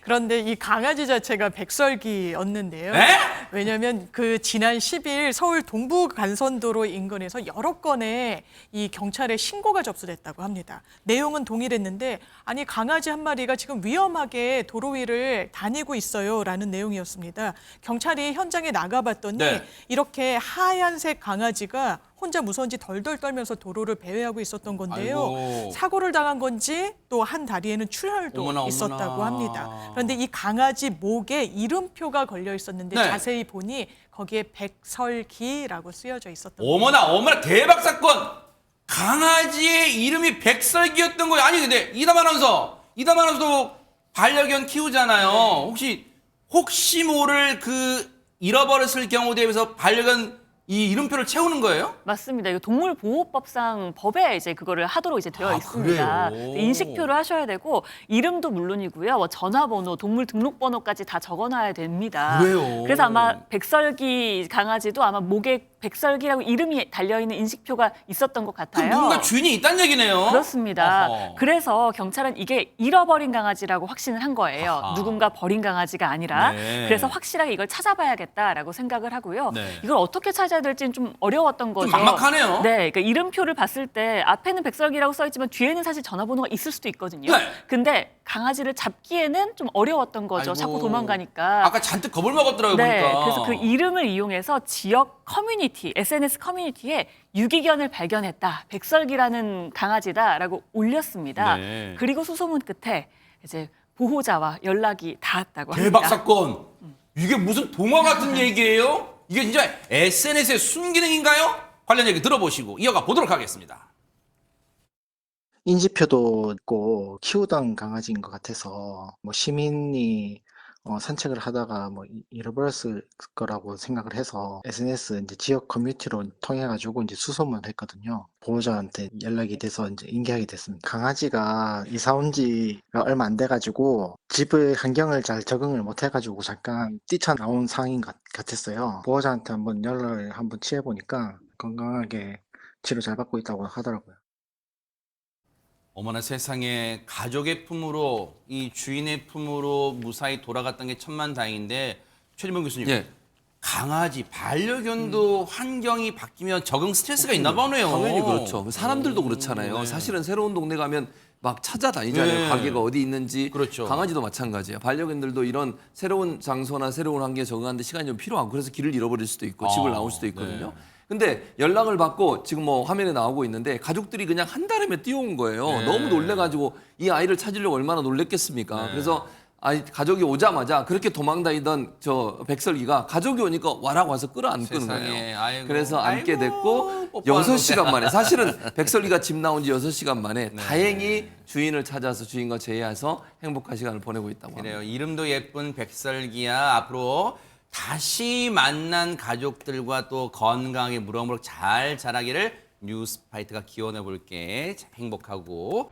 Speaker 7: 그런데 이 강아지 자체가 백설기였는데요.
Speaker 1: 에?
Speaker 7: 왜냐하면 그 지난 10일 서울 동부간선도로 인근에서 여러 건의 이 경찰에 신고가 접수됐다고 합니다. 내용은 동일했는데 아니 강아지 한 마리가 지금 위험하게 도로 위를 다니고 있어요라는 내용이었습니다. 경찰이 현장에 나가봤더니
Speaker 1: 네.
Speaker 7: 이렇게 하얀색 강아지가 혼자 무서운지 덜덜 떨면서 도로를 배회하고 있었던 건데요.
Speaker 1: 아이고.
Speaker 7: 사고를 당한 건지 또 한 다리에는 출혈도
Speaker 1: 어머나,
Speaker 7: 있었다고
Speaker 1: 어머나.
Speaker 7: 합니다. 그런데 이 강아지 목에 이름표가 걸려 있었는데
Speaker 1: 네.
Speaker 7: 자세히 보니 거기에 백설기라고 쓰여져 있었던
Speaker 1: 어머나 대박 사건. 강아지의 이름이 백설기였던 거예요. 아니 근데 이담 아나운서도 반려견 키우잖아요. 혹시 모를 그 잃어버렸을 경우 대비해서 반려견 이 이름표를 채우는 거예요?
Speaker 2: 맞습니다. 이거 동물보호법상 법에 이제 그거를 하도록 이제 되어 있습니다.
Speaker 1: 그래요?
Speaker 2: 인식표를 하셔야 되고 이름도 물론이고요. 뭐 전화번호, 동물 등록번호까지 다 적어놔야 됩니다.
Speaker 1: 그래요?
Speaker 2: 그래서 아마 백설기 강아지도 아마 목에 백설기라고 이름이 달려있는 인식표가 있었던 것 같아요.
Speaker 1: 누군가 주인이 있다는 얘기네요.
Speaker 2: 그렇습니다.
Speaker 1: 어허.
Speaker 2: 그래서 경찰은 이게 잃어버린 강아지라고 확신을 한 거예요.
Speaker 1: 아하.
Speaker 2: 누군가 버린 강아지가 아니라.
Speaker 1: 네.
Speaker 2: 그래서 확실하게 이걸 찾아봐야겠다라고 생각을 하고요.
Speaker 1: 네.
Speaker 2: 이걸 어떻게 찾아야 될지는 좀 어려웠던 거죠.
Speaker 1: 좀 막막하네요.
Speaker 2: 네, 그러니까 이름표를 봤을 때 앞에는 백설기라고 써있지만 뒤에는 사실 전화번호가 있을 수도 있거든요.
Speaker 1: 네.
Speaker 2: 근데 강아지를 잡기에는 좀 어려웠던 거죠.
Speaker 1: 아이고.
Speaker 2: 자꾸 도망가니까.
Speaker 1: 아까 잔뜩 겁을 먹었더라고요.
Speaker 2: 네,
Speaker 1: 보니까.
Speaker 2: 그래서 그 이름을 이용해서 지역 커뮤니티, SNS 커뮤니티에 유기견을 발견했다. 백설기라는 강아지다라고 올렸습니다.
Speaker 1: 네.
Speaker 2: 그리고 수소문 끝에 이제 보호자와 연락이 닿았다고 합니다.
Speaker 1: 대박 사건. 이게 무슨 동화 같은 얘기예요? 이게 진짜 SNS의 순기능인가요? 관련 얘기 들어보시고 이어가 보도록 하겠습니다.
Speaker 15: 인지표도 있고 키우던 강아지인 것 같아서 뭐 시민이 산책을 하다가 뭐 잃어버렸을 거라고 생각을 해서 SNS 이제 지역 커뮤니티로 통해 가지고 이제 수소문을 했거든요. 보호자한테 연락이 돼서 이제 인계하게 됐습니다. 강아지가 이사 온 지가 얼마 안 돼 가지고 집의 환경을 잘 적응을 못 해 가지고 잠깐 뛰쳐나온 상황인 것 같았어요. 보호자한테 한번 연락을 한번 취해 보니까 건강하게 치료 잘 받고 있다고 하더라고요.
Speaker 1: 어머나 세상에 가족의 품으로 이 주인의 품으로 무사히 돌아갔던 게 천만다행인데 최진봉 교수님
Speaker 6: 예.
Speaker 1: 강아지 반려견도 환경이 바뀌면 적응 스트레스가 있나 보네요.
Speaker 6: 당연히 그렇죠. 사람들도 그렇잖아요.
Speaker 1: 네.
Speaker 6: 사실은 새로운 동네 가면 막 찾아다니잖아요.
Speaker 1: 네.
Speaker 6: 가게가 어디 있는지.
Speaker 1: 그렇죠.
Speaker 6: 강아지도 마찬가지예요. 반려견들도 이런 새로운 장소나 새로운 환경에 적응하는데 시간이 좀 필요하고 그래서 길을 잃어버릴 수도 있고 집을 나올 수도 있거든요.
Speaker 1: 네.
Speaker 6: 근데 연락을 받고 지금 뭐 화면에 나오고 있는데 가족들이 그냥 한 달이면 뛰어온 거예요.
Speaker 1: 네.
Speaker 6: 너무 놀래가지고 이 아이를 찾으려고 얼마나 놀랬겠습니까?
Speaker 1: 네.
Speaker 6: 그래서 가족이 오자마자 그렇게 도망다니던 저 백설기가 가족이 오니까 와라고 와서 끌어안는
Speaker 1: 세상에,
Speaker 6: 거예요.
Speaker 1: 아이고,
Speaker 6: 그래서 안게
Speaker 1: 아이고,
Speaker 6: 됐고
Speaker 1: 뽀뽀하는
Speaker 6: 6시간 만에 사실은 백설기가 집 나온 지 6시간 만에
Speaker 1: 네.
Speaker 6: 다행히 주인을 찾아서 주인과 재회해서 행복한 시간을 보내고 있다고 합니다.
Speaker 1: 그래요. 이름도 예쁜 백설기야. 앞으로 다시 만난 가족들과 또 건강하게 무럭무럭 잘 자라기를 뉴스파이트가 기원해 볼게. 행복하고